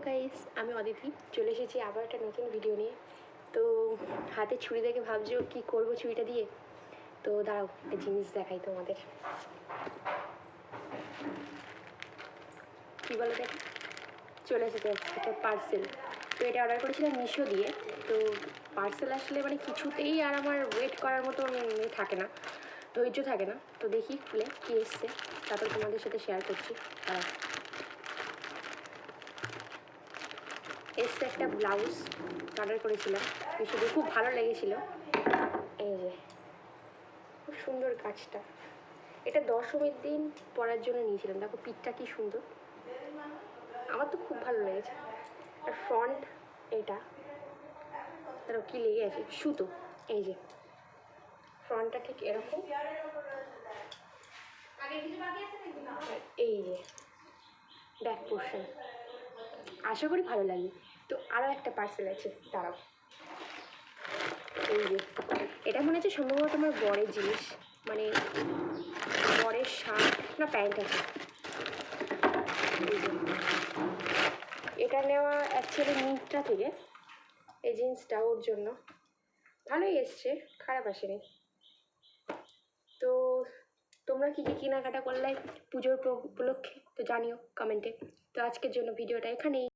Guys, আমি অদিতি চলে এসেছি আবার একটা নতুন ভিডিও নিয়ে। তো হাতে ছুরি দেখে ভাবছো কি করব ছুরিটা দিয়ে। তো দাঁড়াও, একটা জিনিস দেখাই তোমাদের। কী বলো দেখি, চলে এসেছে একটা পার্সেল। তো এটা অর্ডার করেছিলাম মিশো দিয়ে। তো পার্সেল আসলে মানে কিছুতেই আর আমার ওয়েট করার মতন থাকে না, ধৈর্য থাকে না। তো দেখি খুলে কী এসছে, তারপর তোমাদের সাথে শেয়ার করছি। এসছে একটা ব্লাউজ অর্ডার করেছিলাম মিশোতে, খুব ভালো লেগেছিলো। এই যে খুব সুন্দর কাজটা, এটা দশমীর দিন পরার জন্য নিয়েছিলাম। দেখো পিঠটা কি সুন্দর, আমার তো খুব ভালো লেগেছে। আর ফ্রন্ট এটা তার কি লেগে আছে সুতো। এই যে ফ্রন্টটা ঠিক এরকম, এই যে ব্যাক পোর্শন। আশা করি ভালো লাগবে। তো আরও একটা পার্সেল আছে, দাঁড়াও। এই যে এটা মনে হচ্ছে সম্ভবত আমার বরের জিনিস, মানে বরের শার্ট না প্যান্ট আছে। এটা নেওয়া অ্যাকচুয়ালি মিন্ত্রা থেকে, এই জিন্সটা ওর জন্য। ভালোই এসছে, খারাপ আসেনি। তো তোমরা কী কী কেনাকাটা করলে পুজোর উপলক্ষে তো জানিও কমেন্টে। তো আজকের জন্য ভিডিওটা এখানেই।